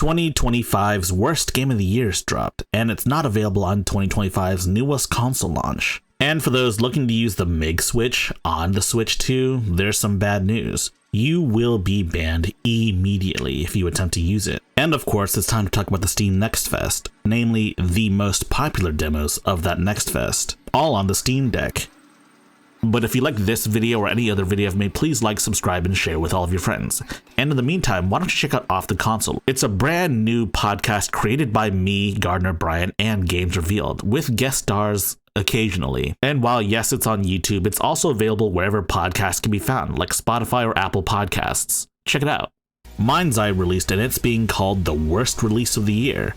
2025's worst game of the year is dropped, and it's not available on 2025's newest console launch. And for those looking to use the MIG switch on the Switch 2, there's some bad news. You will be banned immediately if you attempt to use it. And of course, it's time to talk about the Steam NextFest, namely the most popular demos of that NextFest, all on the Steam Deck. But if you like this video or any other video I've made, please like, subscribe, and share with all of your friends. And in the meantime, why don't you check out Off the Console? It's a brand new podcast created by me, Gardner Bryant, and Games Revealed, with guest stars occasionally. And while yes, it's on YouTube, it's also available wherever podcasts can be found, like Spotify or Apple Podcasts. Check it out. Mind's Eye released, and it's being called the worst release of the year.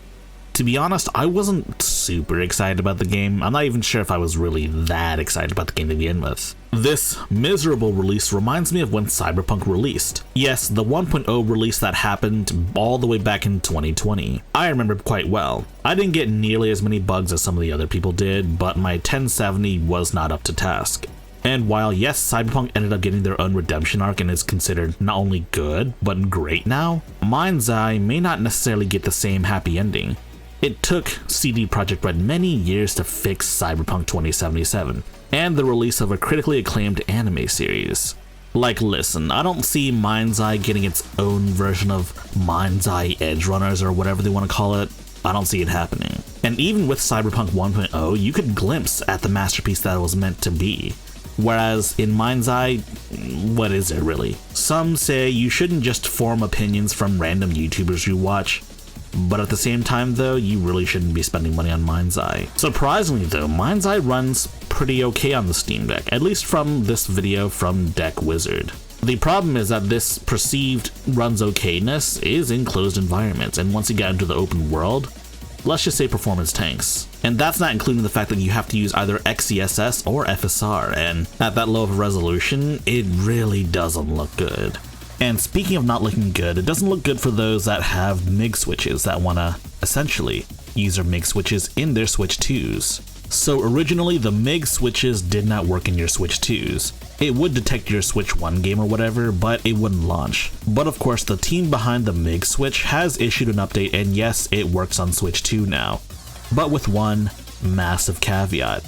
To be honest, I wasn't super excited about the game. I'm not even sure if I was really that excited about the game to begin with. This miserable release reminds me of when Cyberpunk released. Yes, the 1.0 release that happened all the way back in 2020. I remember quite well. I didn't get nearly as many bugs as some of the other people did, but my 1070 was not up to task. And while yes, Cyberpunk ended up getting their own redemption arc and is considered not only good, but great now, Mind's Eye may not necessarily get the same happy ending. It took CD Projekt Red many years to fix Cyberpunk 2077, and the release of a critically acclaimed anime series. Like, listen, I don't see Mind's Eye getting its own version of Mind's Eye Edge Runners or whatever they want to call it. I don't see it happening. And even with Cyberpunk 1.0, you could glimpse at the masterpiece that it was meant to be. Whereas in Mind's Eye, what is it really? Some say you shouldn't just form opinions from random YouTubers you watch. But at the same time though, you really shouldn't be spending money on Mind's Eye. Surprisingly though, Mind's Eye runs pretty okay on the Steam Deck, at least from this video from Deck Wizard. The problem is that this perceived runs okayness is in closed environments, and once you get into the open world, let's just say performance tanks. And that's not including the fact that you have to use either XeSS or FSR, and at that low of a resolution, it really doesn't look good. And speaking of not looking good, it doesn't look good for those that have MIG switches that want to, essentially, use their MIG switches in their Switch 2s. So originally, the MIG switches did not work in your Switch 2s. It would detect your Switch 1 game or whatever, but it wouldn't launch. But of course, the team behind the MIG switch has issued an update, and yes, it works on Switch 2 now. But with one massive caveat.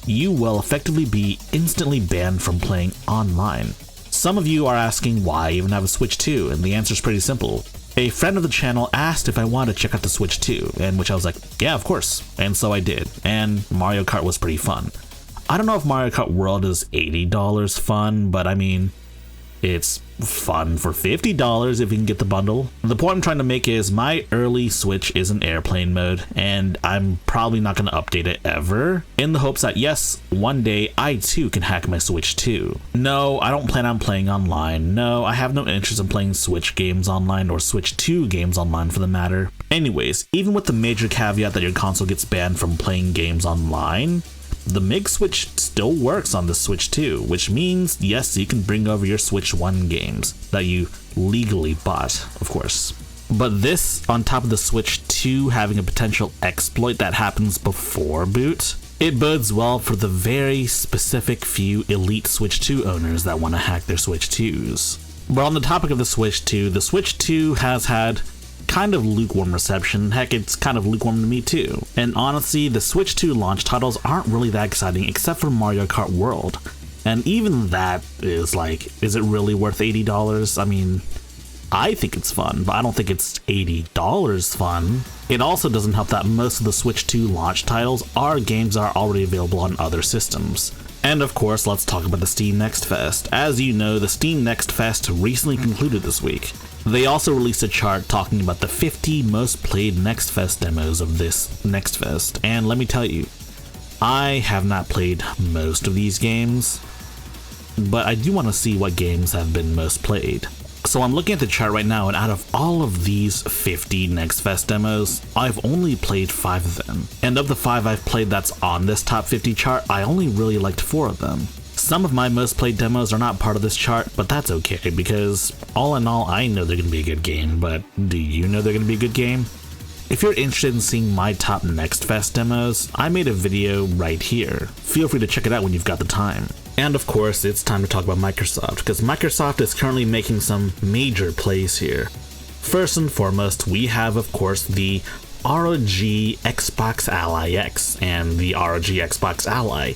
You will effectively be instantly banned from playing online. Some of you are asking why I even have a Switch 2, and the answer is pretty simple. A friend of the channel asked if I wanted to check out the Switch 2, and which I was like, yeah, of course, and so I did, and Mario Kart was pretty fun. I don't know if Mario Kart World is $80 fun, but I mean, it's fun for $50 if you can get the bundle. The point I'm trying to make is my early Switch is in airplane mode, and I'm probably not going to update it ever, in the hopes that yes, one day I too can hack my Switch 2. No, I don't plan on playing online. No, I have no interest in playing Switch games online, or Switch 2 games online for the matter. Anyways, even with the major caveat that your console gets banned from playing games online, the MIG switch still works on the Switch 2, which means, yes, you can bring over your Switch 1 games that you legally bought, of course. But this, on top of the Switch 2 having a potential exploit that happens before boot, it bodes well for the very specific few elite Switch 2 owners that want to hack their Switch 2s. But on the topic of the Switch 2 has had kind of lukewarm reception. Heck, it's kind of lukewarm to me too. And honestly, the Switch 2 launch titles aren't really that exciting except for Mario Kart World. And even that is like, is it really worth $80? I mean, I think it's fun, but I don't think it's $80 fun. It also doesn't help that most of the Switch 2 launch titles are games that are already available on other systems. And of course, let's talk about the Steam NextFest. As you know, the Steam NextFest recently concluded this week. They also released a chart talking about the 50 most played NextFest demos of this NextFest, and let me tell you, I have not played most of these games, but I do want to see what games have been most played. So I'm looking at the chart right now, and out of all of these 50 NextFest demos, I've only played 5 of them. And of the 5 I've played that's on this top 50 chart, I only really liked 4 of them. Some of my most played demos are not part of this chart, but that's okay, because all in all, I know they're going to be a good game, but do you know they're going to be a good game? If you're interested in seeing my top NextFest demos, I made a video right here. Feel free to check it out when you've got the time. And of course, it's time to talk about Microsoft, because Microsoft is currently making some major plays here. First and foremost, we have, of course, the ROG Xbox Ally X and the ROG Xbox Ally.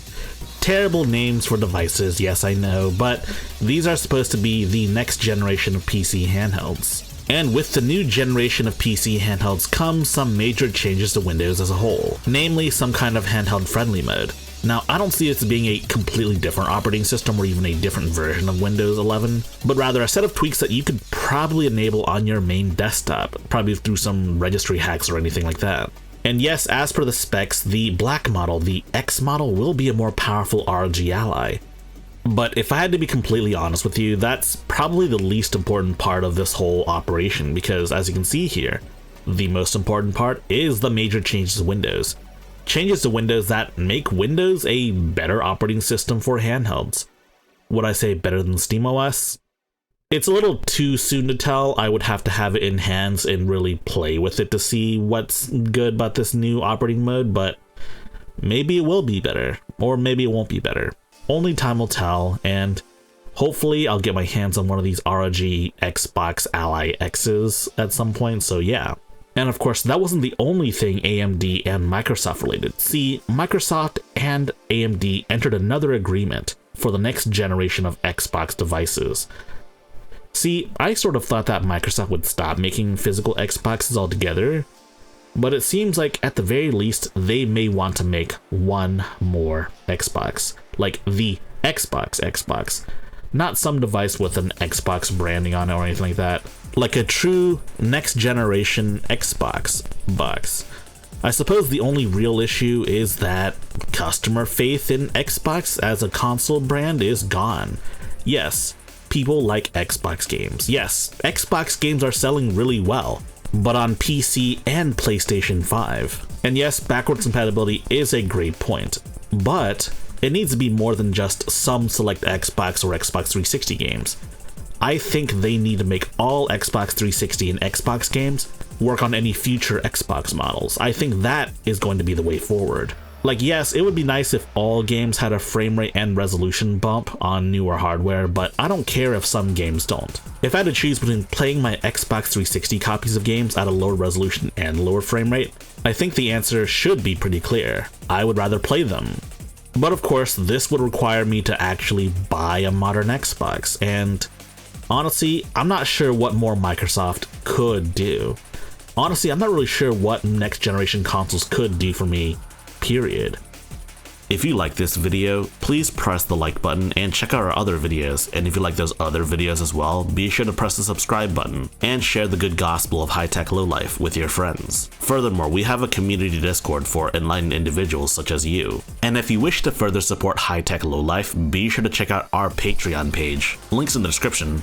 Terrible names for devices, yes I know, but these are supposed to be the next generation of PC handhelds. And with the new generation of PC handhelds comes some major changes to Windows as a whole, namely some kind of handheld friendly mode. Now, I don't see this as being a completely different operating system or even a different version of Windows 11, but rather a set of tweaks that you could probably enable on your main desktop, probably through some registry hacks or anything like that. And yes, as per the specs, the black model, the X model, will be a more powerful ROG Ally. But if I had to be completely honest with you, that's probably the least important part of this whole operation, because as you can see here, the most important part is the major changes to Windows. Changes to Windows that make Windows a better operating system for handhelds. Would I say better than SteamOS? It's a little too soon to tell. I would have to have it in hands and really play with it to see what's good about this new operating mode, but maybe it will be better, or maybe it won't be better. Only time will tell, and hopefully I'll get my hands on one of these ROG Xbox Ally X's at some point, so yeah. And of course, that wasn't the only thing AMD and Microsoft related. See, Microsoft and AMD entered another agreement for the next generation of Xbox devices. See, I sort of thought that Microsoft would stop making physical Xboxes altogether, but it seems like at the very least, they may want to make one more Xbox, like the Xbox. Not some device with an Xbox branding on it or anything like that. Like a true next generation Xbox box. I suppose the only real issue is that customer faith in Xbox as a console brand is gone. Yes, people like Xbox games. Yes, Xbox games are selling really well, but on PC and PlayStation 5. And yes, backwards compatibility is a great point, but it needs to be more than just some select Xbox or Xbox 360 games. I think they need to make all Xbox 360 and Xbox games work on any future Xbox models. I think that is going to be the way forward. Like, yes, it would be nice if all games had a frame rate and resolution bump on newer hardware, but I don't care if some games don't. If I had to choose between playing my Xbox 360 copies of games at a lower resolution and lower frame rate, I think the answer should be pretty clear. I would rather play them. But of course, this would require me to actually buy a modern Xbox, and honestly, I'm not sure what more Microsoft could do. Honestly, I'm not really sure what next generation consoles could do for me, period. If you like this video, please press the like button and check out our other videos, and if you like those other videos as well, be sure to press the subscribe button and share the good gospel of high-tech lowlife with your friends. Furthermore, we have a community Discord for enlightened individuals such as you. And if you wish to further support high-tech lowlife, be sure to check out our Patreon page. Links in the description.